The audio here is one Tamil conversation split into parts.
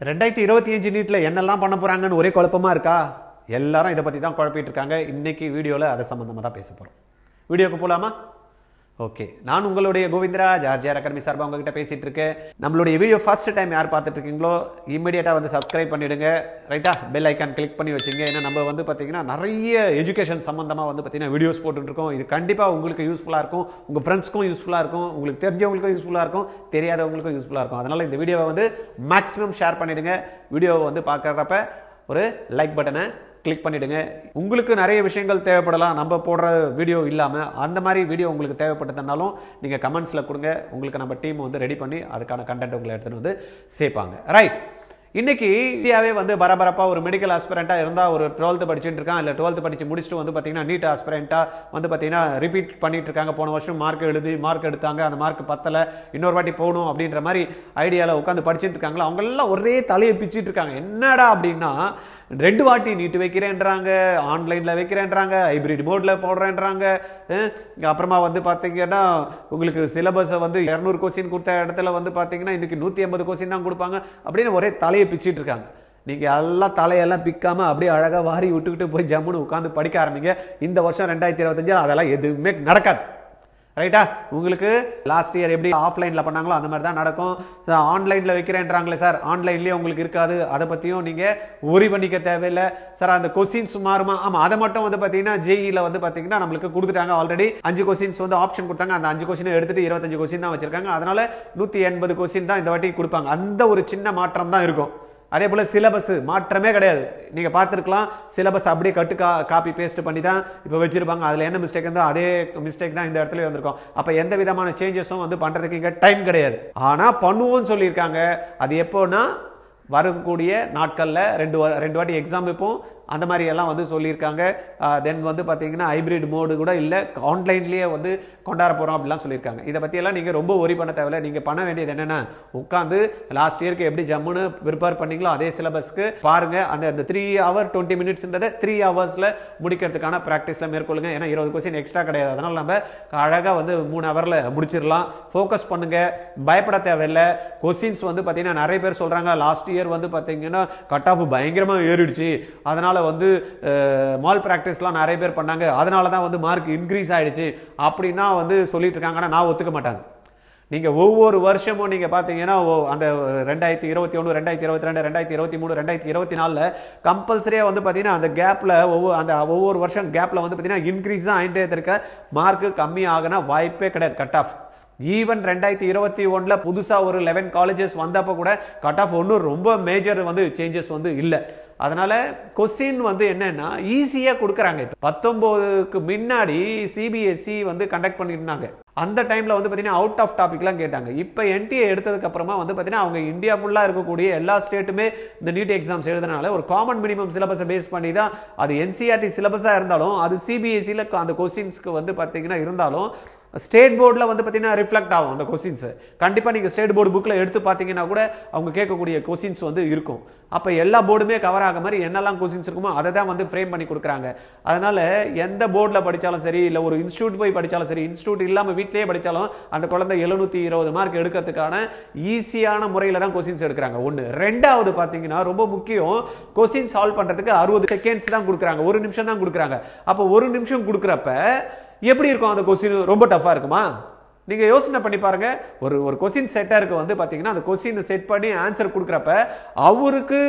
2025 நீட்ல என்னெல்லாம் பண்ண போறாங்கன்னு ஒரே குழப்பமா இருக்கா? எல்லாரும் இதை பத்தி தான் குழப்பிட்டு இருக்காங்க. இன்னைக்கு வீடியோல அதை சம்பந்தமா தான் பேச போறோம். வீடியோக்கு போலாமா? ஓகே, நான் உங்களுடைய கோவிந்தராஜ் ஆர்ஜிஆர் அகாடமி சார்பாக உங்ககிட்ட பேசிட்டு இருக்கேன். நம்மளுடைய வீடியோ ஃபர்ஸ்ட் டைம் யார் பார்த்துட்டு இருக்கீங்களோ இமீடியட்டா வந்து சப்ஸ்கிரைப் பண்ணிடுங்க. ரைட்டா, பெல் ஐக்கான் கிளிக் பண்ணி வச்சுங்க. ஏன்னா நம்ம வந்து பார்த்தீங்கன்னா நிறைய எஜுகேஷன் சம்பந்தமா வந்து பார்த்தீங்கன்னா வீடியோஸ் போட்டுட்டு இருக்கோம். இது கண்டிப்பாக உங்களுக்கு யூஸ்ஃபுல்லாக இருக்கும், உங்கள் ஃப்ரெண்ட்ஸ்க்கும் யூஸ்ஃபுல்லாக இருக்கும், உங்களுக்கு தெரிஞ்சவங்களுக்கும் யூஸ்ஃபுல்லாக இருக்கும், தெரியாதவங்களுக்கும் யூஸ்ஃபுல்லாக இருக்கும். அதனால இந்த வீடியோவை வந்து மேக்ஸிமம் ஷேர் பண்ணிடுங்க. வீடியோவை வந்து பார்க்குறப்ப ஒரு லைக் பட்டனை கிளிக் பண்ணிடுங்க. உங்களுக்கு நிறைய விஷயங்கள் தேவைப்படலாம், நம்ம போடுற வீடியோ இல்லாமல். அந்த மாதிரி வீடியோ உங்களுக்கு தேவைப்பட்டதுனாலும் நீங்கள் கமெண்ட்ஸில் கொடுங்க. உங்களுக்கு நம்ம டீம் வந்து ரெடி பண்ணி அதுக்கான கண்டென்ட் உங்களை எடுத்துகிட்டு வந்து சேர்ப்பாங்க. ரைட், இன்னைக்கு இந்தியாவே வந்து பரபரப்பாக ஒரு மெடிக்கல் ஆஸ்பிரண்டாக இருந்தால் ஒரு 12th படிச்சுட்டு இருக்கான், இல்லை 12th படித்து முடிச்சுட்டு வந்து பார்த்தீங்கன்னா நீட் ஆஸ்பிரண்டாக வந்து பார்த்தீங்கன்னா ரிப்பீட் பண்ணிட்டு இருக்காங்க. போன வருஷம் மார்க் எடுத்தாங்க, அந்த மார்க் பத்தலை, இன்னொரு வாட்டி போகணும் அப்படின்ற மாதிரி ஐடியாவில் உட்காந்து படிச்சுட்டு இருக்காங்களா, அவங்களெல்லாம் ஒரே தலையை பிச்சுட்டு இருக்காங்க. என்னடா அப்படின்னா 2 வாட்டி நீட் வைக்கிறேன்றாங்க, ஆன்லைனில் வைக்கிறேன்றாங்க, ஹைபிரிட் மோடில் போடுறேன்றாங்க. அப்புறமா வந்து பார்த்தீங்கன்னா உங்களுக்கு சிலபஸை வந்து 200 கொஸ்டின் கொடுத்த இடத்துல வந்து பார்த்தீங்கன்னா இன்னைக்கு 150 கொஸ்டின் தான் கொடுப்பாங்க அப்படின்னு ஒரே தலையை பிச்சுட்டு இருக்காங்க. நீங்கள் எல்லாம் தலையெல்லாம் பிக்காம அப்படியே அழகாக வாரி விட்டுக்கிட்டு போய் ஜம்முன்னு உட்காந்து படிக்க ஆரம்பிங்க. இந்த வருஷம் 2025 அதெல்லாம் எதுவுமே நடக்காது. ரைட்டா, உங்களுக்கு லாஸ்ட் இயர் எப்படி ஆஃப்லைனில் பண்ணாங்களோ அந்த மாதிரி தான் நடக்கும். ஆன்லைனில் வைக்கிறேன்றாங்களே சார், ஆன்லைன்லேயே உங்களுக்கு இருக்காது, அதை பற்றியும் நீங்கள் ஒரி பண்ணிக்க தேவையில்லை சார். அந்த கொஸ்டின்ஸ் மாறுமா? ஆமாம், அதை மட்டும் வந்து பார்த்தீங்கன்னா ஜேஇயில் வந்து பார்த்தீங்கன்னா நம்மளுக்கு கொடுத்துட்டாங்க. ஆல்ரெடி 5 கொஸ்டின்ஸ் வந்து ஆப்ஷன் கொடுத்தாங்க. அந்த 5 கொஸ்டின் எடுத்துட்டு 25 கொஸ்டின் தான் வச்சிருக்காங்க. அதனால 180 கொஸ்டின் தான் இந்த வாட்டி கொடுப்பாங்க. அந்த ஒரு சின்ன மாற்றம் தான் இருக்கும். அதே போல சிலபஸ் மாற்றமே கிடையாது. நீங்க பார்த்துருக்கலாம், சிலபஸ் அப்படியே காப்பி பேஸ்ட் பண்ணி தான் இப்போ வச்சிருப்பாங்க. அதுல என்ன மிஸ்டேக் இருந்தோ அதே மிஸ்டேக் தான் இந்த இடத்துல வந்திருக்கும். அப்ப எந்த விதமான சேஞ்சஸும் வந்து பண்றதுக்கு இங்க டைம் கிடையாது. ஆனா பண்ணுவோம்னு சொல்லியிருக்காங்க. அது எப்போனா வரக்கூடிய நாட்கள்ல 2 வாட்டி எக்ஸாம் வைப்போம் அந்த மாதிரி எல்லாம் வந்து சொல்லியிருக்காங்க. தென் வந்து பார்த்தீங்கன்னா ஹைபிரிட் மோடு கூட இல்லை, ஆன்லைன்லேயே வந்து கொண்டாட போகிறோம் அப்படிலாம் சொல்லியிருக்காங்க. இதை பற்றியெல்லாம் நீங்கள் ரொம்ப ஒரி பண்ண தேவையில்லை. நீங்கள் பண்ண வேண்டியது என்னென்னா, உட்காந்து லாஸ்ட் இயருக்கு எப்படி ஜம்முன்னு ப்ரிப்பேர் பண்ணீங்களோ அதே சிலபஸ்க்கு பாருங்கள். அந்த 3 hour 20 minutesன்றதை 3 hours முடிக்கிறதுக்கான ப்ராக்டிஸில் மேற்கொள்ளுங்க. ஏன்னா 20 கொஸ்டின் எக்ஸ்ட்ரா கிடையாது. அதனால் நம்ம அழகாக வந்து 3 hourல முடிச்சிடலாம். ஃபோக்கஸ் பண்ணுங்க, பயப்பட தேவையில்லை. கொஸ்டின்ஸ் வந்து பார்த்தீங்கன்னா நிறைய பேர் சொல்கிறாங்க லாஸ்ட் இயர் வந்து பார்த்தீங்கன்னா கட் ஆஃப் பயங்கரமாக ஏறிடுச்சு, அதனால் வந்து மால் பிராக்டிஸ்லாம் நிறைய பேர் பண்ணாங்க, அதனால தான் வந்து மார்க் இன்க்ரீஸ் ஆயிடுச்சு அப்படின்னா வந்து சொல்லிட்டு இருக்காங்கன்னா நான் ஒத்துக்க மாட்டாங்க. நீங்க ஒவ்வொரு வருஷமும் நீங்க பாத்தீங்கன்னா அந்த 2021 2022 2023 2024 கம்பல்சரியா வந்து பாத்தீங்கன்னா அந்த கேப்ல ஒவ்வொரு வருஷம் கேப்ல வந்து பாத்தீங்கன்னா இன்க்ரீஸ் தான் ஆயிட்டே இருக்க. மார்க் கம்மி ஆகனா வாய்ப்பே கிடையாது. கட் ஆஃப் ஈவன் 2021 புதுசா ஒரு 11 காலேஜஸ் வந்தப்ப கூட கட் ஆஃப் ஒன்றும் ரொம்ப மேஜர் வந்து சேஞ்சஸ் வந்து இல்லை. அதனால கொஸ்டின் வந்து என்னன்னா ஈஸியா கொடுக்குறாங்க. 19க்கு முன்னாடி சிபிஎஸ்இ வந்து கண்டக்ட் பண்ணிட்டு இருந்தாங்க. அந்த டைம்ல வந்து பாத்தீங்கன்னா அவுட் ஆஃப் டாபிக்லாம் கேட்டாங்க. இப்போ என்டிஏ எடுத்ததுக்கு அப்புறமா வந்து பாத்தீங்கன்னா அவங்க இந்தியா ஃபுல்லா இருக்கக்கூடிய எல்லா ஸ்டேட்டுமே இந்த நீட் எக்ஸாம்ஸ் எழுதுனால ஒரு காமன் மினிமம் சிலபஸை பேஸ் பண்ணி தான் அது என்சிஆர்டி சிலபஸா இருந்தாலும் அது சிபிஎஸ்இல அந்த கொஸ்டின்ஸ்க்கு வந்து பாத்தீங்கன்னா இருந்தாலும் ஸ்டேட் போர்டில் வந்து பார்த்தீங்கன்னா ரிஃப்ளெக்ட் ஆகும் அந்த கொஸ்டின்ஸ். கண்டிப்பாக நீங்கள் ஸ்டேட் போர்டு புக்கில் எடுத்து பார்த்தீங்கன்னா கூட அவங்க கேட்கக்கூடிய கொஸ்டின்ஸ் வந்து இருக்கும். அப்போ எல்லா போர்டுமே கவர் ஆக மாதிரி என்னெல்லாம் கொஸ்டின்ஸ் இருக்குமோ அதை தான் வந்து ஃப்ரேம் பண்ணி கொடுக்குறாங்க. அதனால எந்த போர்டில் படித்தாலும் சரி, இல்லை ஒரு இன்ஸ்டியூட் போய் படித்தாலும் சரி, இன்ஸ்டியூட் இல்லாமல் வீட்டிலேயே படித்தாலும் அந்த குழந்தை 720 மார்க் எடுக்கிறதுக்கான ஈஸியான முறையில் தான் கொஸ்டின்ஸ் எடுக்கிறாங்க. ஒன்று. ரெண்டாவது பார்த்தீங்கன்னா ரொம்ப முக்கியம், கொஸ்டின் சால்வ் பண்ணுறதுக்கு 60 செகண்ட்ஸ் தான் கொடுக்குறாங்க, 1 நிமிஷம் தான் கொடுக்குறாங்க. அப்போ 1 நிமிஷம் கொடுக்குறப்ப எப்படி இருக்கும் அந்த கொஸ்டின்? ரொம்ப டஃபா இருக்குமா? நீங்க யோசனை பண்ணி பாருங்க. ஒரு கொஸ்டின் செட்டருக்கு வந்து பாத்தீங்கன்னா அந்த கொஸ்டின் செட் பண்ணி ஆன்சர் கொடுக்குறப்ப அவருக்கு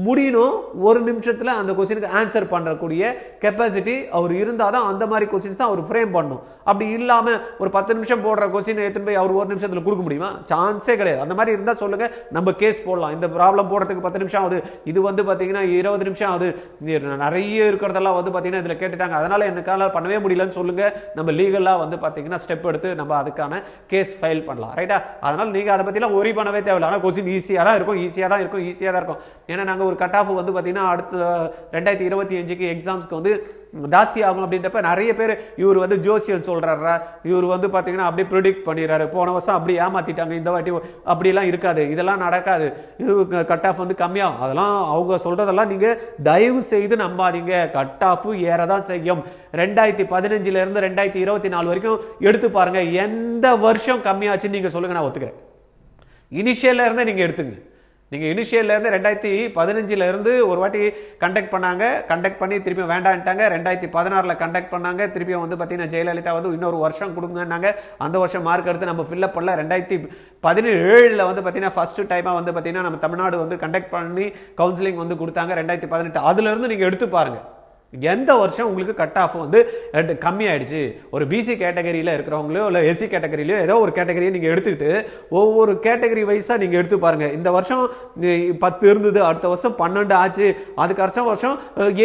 முடியணும் 1 நிமிஷத்துல அந்த கொஸ்டினுக்கு ஆன்சர் பண்ணக்கூடிய கெப்பாசிட்டி அவர் இருந்தாதான் அந்த மாதிரி கொஸ்டின்ஸ் தான் அவர் ஃப்ரேம் பண்ணணும். அப்படி இல்லாம ஒரு 10 நிமிஷம் போடுற கொஸ்டின் எடுத்துட்டு போய் அவர் 1 நிமிஷத்துல கொடுக்க முடியுமா? சான்ஸே கிடையாது. அந்த மாதிரி இருந்தா சொல்லுங்க, நம்ம கேஸ் போடலாம். இந்த ப்ராப்ளம் போடுறதுக்கு 10 நிமிஷம் ஆகுது, இது வந்து பாத்தீங்கன்னா 20 நிமிஷம் ஆகுது, நிறைய இருக்கிறதெல்லாம் வந்து பாத்தீங்கன்னா இதுல கேட்டுட்டாங்க, அதனால எனக்கால பண்ணவே முடியலன்னு சொல்லுங்க. நம்ம லீகலா வந்து பாத்தீங்கன்னா ஸ்டெப் எடுத்து நம்ம அதுக்கான கேஸ் ஃபைல் பண்ணலாம். ரைட்டா? அதனால நீங்க அதை பத்திலாம் ஒரி பண்ணவே தேவையில்லை. ஆனா கொஸ்டின் ஈஸியா தான் இருக்கும். ஏன்னா நாங்க ஒரு கட் ஆஃப் வந்து பாத்தீங்கன்னா அடுத்த 2025க்கு எக்ஸாம்ஸ்க்கு வந்து ஜாஸ்தி ஆகும் அப்படின்றப்ப நிறைய பேர் இவர் வந்து ஜோசியல் சொல்றாரா, இவர் வந்து பாத்தீங்கன்னா அப்படியே ப்ரெடிக்ட் பண்ணிடுறாரு, போன வருஷம் அப்படி ஏமாத்திட்டாங்க, இந்த வாட்டி அப்படிலாம் இருக்காது, இதெல்லாம் நடக்காது, கட் ஆஃப் வந்து கம்மியாகும், அதெல்லாம் அவங்க சொல்றதெல்லாம் நீங்க தயவு செய்து நம்பாதீங்க. கட் ஆஃப் ஏறதான் செய்யும். 2015 இருந்து 2024 வரைக்கும் எடுத்து பாருங்க, எந்த வருஷம் கம்மியாச்சுன்னு நீங்க சொல்லுங்க, நான் ஒத்துக்கிறேன். இனிஷியல்ல இருந்தே நீங்க எடுத்துங்க. நீங்கள் இனிஷியல்லேருந்து 2015 ஒரு வாட்டி கண்டக்ட் பண்ணாங்க, கண்டக்ட் பண்ணி திருப்பி வேண்டான்ட்டாங்க. 2016 கண்டக்ட் பண்ணாங்க, திருப்பி வந்து பார்த்தீங்கன்னா ஜெயலலிதா வந்து இன்னொரு வருஷம் கொடுங்கன்னாங்க. அந்த வருஷம் மார்க் எடுத்து நம்ம ஃபில்லப் பண்ணல. 2017 வந்து பார்த்தீங்கன்னா ஃபர்ஸ்ட் டைமாக வந்து பார்த்தீங்கன்னா நம்ம தமிழ்நாடு வந்து கண்டக்ட் பண்ணி கவுன்சிலிங் வந்து கொடுத்தாங்க. 2018 அதுலேருந்து நீங்கள் எடுத்து பாருங்கள் எந்த வருஷம் உங்களுக்கு கட் ஆஃப் வந்து கம்மியாயிடுச்சு. ஒரு பிசி கேட்டகரியில் இருக்கிறவங்களோ இல்லை எஸ்சி கேட்டகரியிலோ ஏதோ ஒரு கேட்டகரியை நீங்கள் எடுத்துக்கிட்டு ஒவ்வொரு கேட்டகரி வைஸாக நீங்கள் எடுத்து பாருங்க. இந்த வருஷம் 10 இருந்தது, அடுத்த வருஷம் 12 ஆச்சு, அதுக்கு அடுத்த வருஷம்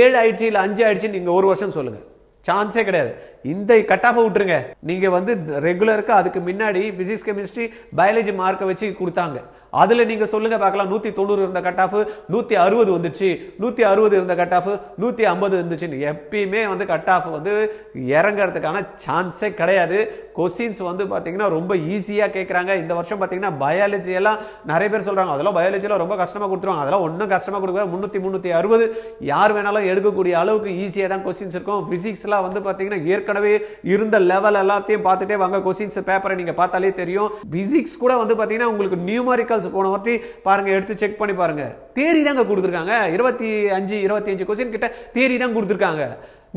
7 ஆயிடுச்சு இல்லை 5 ஆயிடுச்சு, நீங்கள் ஒரு வருஷம் சொல்லுங்க. சான்ஸே கிடையாது. இந்த கட் ஆஃப் விட்டுருங்க. நீங்க வந்து ரெகுலருக்கு அதுக்கு முன்னாடி பிசிக்ஸ் கெமிஸ்ட்ரி பயாலஜி மார்க்கை வச்சு கொடுத்தாங்க. அதுல நீங்க சொல்லுங்க பார்க்கலாம். 190 இருந்த கட் ஆஃப் 160 வந்துச்சு, 160 இருந்த கட் ஆஃப் 150 இருந்துச்சு. எப்பயுமே வந்து கட் ஆஃப் வந்து இறங்கிறதுக்கான சான்ஸே கிடையாது. கொஸ்டின்ஸ் வந்து பாத்தீங்கன்னா ரொம்ப ஈஸியா கேட்கறாங்க. இந்த வருஷம் பாத்தீங்கன்னா பயாலஜி எல்லாம் நிறைய பேர் சொல்றாங்க அதெல்லாம் பயாலஜில ரொம்ப கஷ்டமா கொடுத்துருவாங்க. அதெல்லாம் ஒன்றும் கஷ்டமா கொடுக்க 360 யார் வேணாலும் எடுக்கக்கூடிய அளவுக்கு ஈஸியா தான் கொஸ்டின்ஸ் இருக்கும். பிசிக்ஸ்லாம் வந்து பாத்தீங்கன்னா ஏற்கனவே இருந்த லெவல் எல்லாத்தையும் பார்த்துட்டே வாங்க. கொஸ்டின்ஸ் பேப்பரை நீங்க பார்த்தாலே தெரியும். பிசிக்ஸ் கூட வந்து பாத்தீங்கன்னா உங்களுக்கு நியூமரிக்கல்ஸ் போன வாட்டி பாருங்க, எடுத்து செக் பண்ணி பாருங்க. தியரி தாங்க கொடுத்துருக்காங்க. 25 கொஸ்டின் கிட்ட தியரி தான் கொடுத்துருக்காங்க.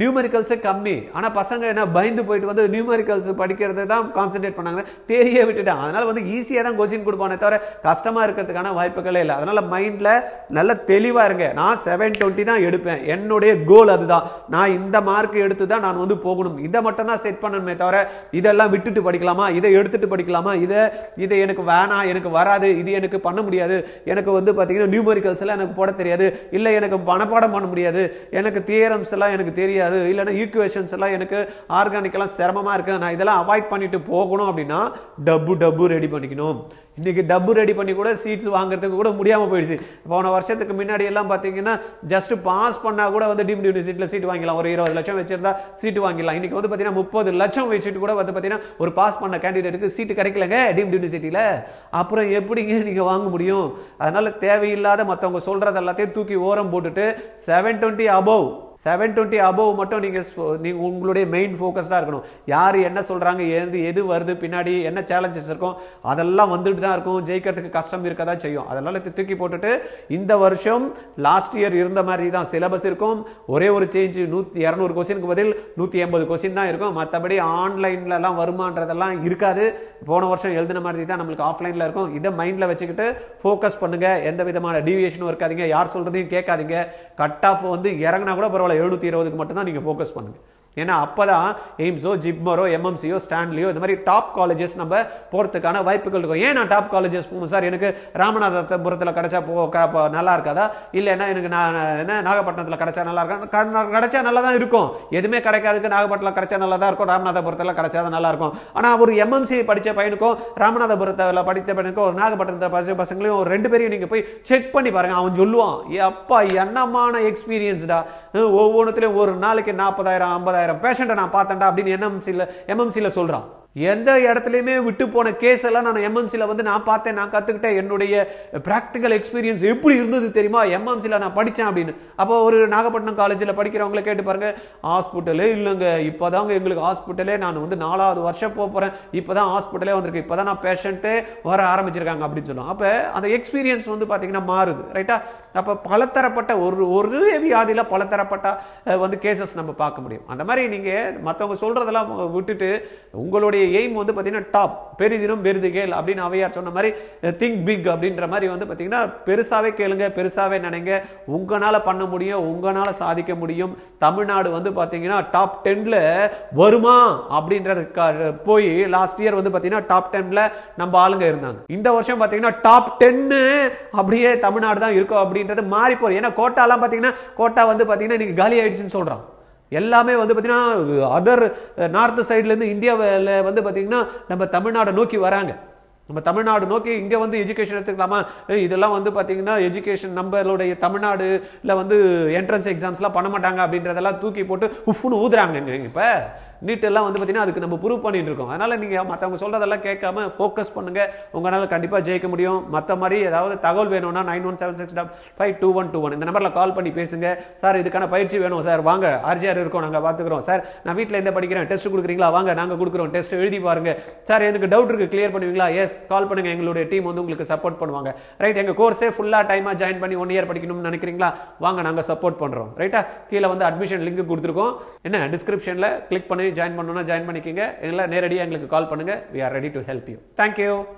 நியூமரிக்கல்ஸே கம்மி. ஆனால் பசங்க என்ன பயந்து போயிட்டு வந்து நியூமரிக்கல்ஸ் படிக்கிறத தான் கான்சென்ட்ரேட் பண்ணாங்க, தேரியே விட்டுட்டாங்க. அதனால வந்து ஈஸியாக தான் கொஸ்டின் கொடுப்பானே தவிர கஷ்டமாக இருக்கிறதுக்கான வாய்ப்புகளே இல்லை. அதனால மைண்டில் நல்ல தெளிவாக இருங்க. நான் 720 தான் எடுப்பேன், என்னுடைய கோல் அதுதான். நான் இந்த மார்க் எடுத்து தான் நான் வந்து போகணும், இதை மட்டும் தான் செட் பண்ணணுமே தவிர இதெல்லாம் விட்டுட்டு படிக்கலாமா, இதை எடுத்துட்டு படிக்கலாமா, இதை எனக்கு வேணாம், எனக்கு வராது, இது எனக்கு பண்ண முடியாது, எனக்கு வந்து பார்த்தீங்கன்னா நியூமரிக்கல்ஸ் எல்லாம் எனக்கு போட தெரியாது, இல்லை எனக்கு மனப்பாடம் பண்ண முடியாது, எனக்கு தியரம்ஸ் எல்லாம் எனக்கு தெரியாது, இல்லனா ஈக்குவேஷன்ஸ் எல்லாம் எனக்கு ஆர்கானிக்கெல்லாம் சிரமமா இருக்கு, நான் இதெல்லாம் அவாய்ட் பண்ணிட்டு போகணும் அப்படின்னா டப்பு ரெடி பண்ணிக்கணும். இன்னைக்கு டப்பு ரெடி பண்ணி கூட சீட்ஸ் வாங்குறதுக்கு கூட முடியாம போயிடுச்சு. போன வருஷத்துக்கு முன்னாடி எல்லாம் பாத்தீங்கன்னா ஜஸ்ட் பாஸ் பண்ணா கூட வந்து டீம்டு யூனிவர்சிட்டியில சீட் வாங்கிடலாம். ஒரு 20 லட்சம் வச்சிருந்தா சீட் வாங்கிடலாம். இன்னைக்கு வந்து பாத்தீங்கன்னா 30 லட்சம் வச்சுட்டு கூட வந்து பாத்தீங்கன்னா ஒரு பாஸ் பண்ண கேண்டிடேட்டுக்கு சீட் கிடைக்கலங்க டீம்டு யூனிவர்சிட்டியில. அப்புறம் எப்படிங்க நீங்க வாங்க முடியும்? அதனால தேவையில்லாத மத்தவங்க சொல்றது எல்லாத்தையும் தூக்கி ஓரம் போட்டுட்டு 720 above மட்டும் நீங்க உங்களுடைய மெயின் ஃபோக்கஸ்டா இருக்கணும். யார் என்ன சொல்றாங்க, எது வருது பின்னாடி, என்ன சேலஞ்சஸ் இருக்கும், அதெல்லாம் வந்துட்டு தான் இருக்கும். ஜெயிக்கிறதுக்கு கஷ்டம் இருக்கதா செய்யும். அதனால தூக்கி போட்டுட்டு இந்த வருஷம் லாஸ்ட் இயர் இருந்த மாதிரி தான் சிலபஸ் இருக்கும். ஒரே ஒரு சேஞ்ச், 200 கொஸ்டினுக்கு பதில் 180 கொஸ்டின் தான் இருக்கும். மற்றபடி ஆன்லைன்ல எல்லாம் வருமானதெல்லாம் இருக்காது. போன வருஷம் எழுதின மாதிரி தான் நம்மளுக்கு ஆஃப்லைன்ல இருக்கும். இதை மைண்ட்ல வச்சுக்கிட்டு ஃபோக்கஸ் பண்ணுங்க. எந்த விதமான டீவியேஷனும் இருக்காதீங்க, யார் சொல்றதையும் கேட்காதீங்க. கட் ஆஃப் வந்து இறங்கினா கூட பரவாயில்ல, 720க்கு மட்டும் தான் நீங்க ஃபோக்கஸ் பண்ணுங்க. ஏன்னா அப்பதான் எய்ம்ஸோ ஜிப்மரோ எம்எம்சியோ ஸ்டான்லியோ இந்த மாதிரி டாப் காலேஜஸ் நம்ம போறதுக்கான வாய்ப்புகள் இருக்கும். ஏன் நான் டாப் காலேஜஸ் போகணும் சார், எனக்கு ராமநாதபுரத்தில் கிடைச்சா நல்லா இருக்காதா, இல்லைன்னா எனக்கு நாகப்பட்டினத்தில் கிடைச்சா நல்லா இருக்கா? கிடைச்சா நல்லா தான் இருக்கும். எதுவுமே கிடைக்காதுக்கு நாகப்பட்டினம் கிடைச்சா நல்லா தான் இருக்கும், ராமநாதபுரத்தில் கிடைச்சா நல்லா இருக்கும். ஆனால் ஒரு எம்எம்சி படித்த பையனுக்கும் ராமநாதபுரத்தில் படித்த பையனுக்கும் ஒரு நாகப்பட்டினத்தில் படித்த பசங்களையும் ஒரு 2 பேரையும் நீங்க போய் செக் பண்ணி பாருங்க. அவன் சொல்லுவான், அப்பா என்னமான எக்ஸ்பீரியன்ஸ்டா, ஒவ்வொன்றுத்திலையும் ஒரு நாளைக்கு 40,000 50,000 பேஷண்ட்டை நான் பார்த்தேன்டா அப்படின்னு எம்எம்சில சொல்றான். எந்த இடத்துலையுமே விட்டு போன கேஸ் எல்லாம் நான் எம்எம்சில வந்து நான் பார்த்தேன், நான் கத்துக்கிட்டேன், என்னுடைய பிராக்டிகல் எக்ஸ்பீரியன்ஸ் எப்படி இருந்தது தெரியுமா, எம்எம்சில நான் படித்தேன் அப்படின்னு. அப்போ ஒரு நாகப்பட்டினம் காலேஜில் படிக்கிறவங்களை கேட்டு பாருங்க, ஹாஸ்பிட்டலே இல்லைங்க, இப்போதாங்க எங்களுக்கு ஹாஸ்பிட்டலே, நான் வந்து 4வது வருஷம் போகிறேன், இப்போதான் ஹாஸ்பிட்டலே வந்திருக்கு, இப்போதான் நான் பேஷண்ட்டே வர ஆரம்பிச்சிருக்காங்க அப்படின்னு சொல்லுவாங்க. அப்போ அந்த எக்ஸ்பீரியன்ஸ் வந்து பார்த்தீங்கன்னா மாறுது, ரைட்டா? அப்போ பலதரப்பட்ட ஒரு வியாதியில் பலதரப்பட்ட வந்து கேசஸ் நம்ம பார்க்க முடியும். அந்த மாதிரி நீங்கள் மற்றவங்க சொல்றதெல்லாம் விட்டுட்டு உங்களுடைய எய்ம் வந்து பாத்தீங்கன்னா டாப், பெரிதினும் பெரிது கேள் அப்படின்னு அவையார் சொன்ன மாதிரி திங்க் பிக் அப்படின்ற மாதிரி வந்து பாத்தீங்கன்னா பெருசாவே கேளுங்க, பெருசாவே நினைங்க. உங்களால பண்ண முடியும், உங்களால சாதிக்க முடியும். தமிழ்நாடு வந்து பாத்தீங்கன்னா டாப் 10ல வருமா அப்படின்றது போய் லாஸ்ட் இயர் வந்து பாத்தீங்கன்னா டாப் 10ல நம்ம ஆளுங்க இருந்தாங்க. இந்த வருஷம் பாத்தீங்கன்னா டாப் 10 அப்படியே தமிழ்நாடு தான் இருக்கும் அப்படின்றது மாறி போகுது. ஏன்னா கோட்டாலாம் பாத்தீங்கன்னா கோட்டா வந்து பாத்தீங்கன்னா இன்னைக்கு காலி ஆயிடுச்சுன்னு சொல்றான். எல்லாமே வந்து பார்த்தீங்கன்னா அதர் நார்த் சைட்லேருந்து இந்தியாவில் வந்து பார்த்தீங்கன்னா நம்ம தமிழ்நாடு நோக்கி வராங்க. நம்ம தமிழ்நாடு நோக்கி இங்கே வந்து எஜுகேஷன் எடுத்துக்கலாமா, இதெல்லாம் வந்து பார்த்தீங்கன்னா எஜுகேஷன் நம்மளுடைய தமிழ்நாடுல வந்து என்ட்ரன்ஸ் எக்ஸாம்ஸ்லாம் பண்ண மாட்டாங்க அப்படின்றதெல்லாம் தூக்கி போட்டு உஃப்னு ஊதுறாங்க. இப்போ நீட் எல்லாம் வந்து பார்த்தீங்கன்னா அதுக்கு நம்ம ப்ரூவ் பண்ணிட்டு இருக்கோம். அதனால நீங்கள் மற்றவங்க சொல்றதெல்லாம் கேட்காம ஃபோக்கஸ் பண்ணுங்க, உங்களால் கண்டிப்பாக ஜெயிக்க முடியும். மற்ற மாதிரி ஏதாவது தகவல் வேணும்னா 9176552121 இந்த நம்பரில் கால் பண்ணி பேசுங்க. சார் இதுக்கான பயிற்சி வேணும் சார், வாங்க ஆர்ஜிஆர் இருக்கோம், நாங்கள் பார்த்துக்கிறோம். சார் நான் வீட்டில் எந்த படிக்கிறேன், டெஸ்ட் கொடுக்குறீங்களா, வாங்க நாங்கள் கொடுக்குறோம், டெஸ்ட் எழுதி பாருங்க. சார் எனக்கு டவுட் இருக்கு, கிளியர் பண்ணுவீங்களா, எஸ் கால் பண்ணுங்க, எங்களுடைய டீம் வந்து உங்களுக்கு சப்போர்ட் பண்ணுவாங்க. ரைட், எங்க கோர்ஸே ஃபுல்லா டைமா ஜாயின் பண்ணி 1 இயர் படிக்கணும்னு நினைக்கிறீங்களா, வாங்க நாங்க சப்போர்ட் பண்றோம். ரைட்டா, கீழே வந்து அட்மிஷன் லிங்க் கொடுத்துருக்கோம், என்ன டிஸ்கிரிப்ஷன்ல கிளிக் பண்ணி ஜாயின் பண்ணணும்னா ஜாயின் பண்ணிக்கங்க, இல்லை நேரடியாக எங்களுக்கு கால் பண்ணுங்க. we are ready to help you. Thank you.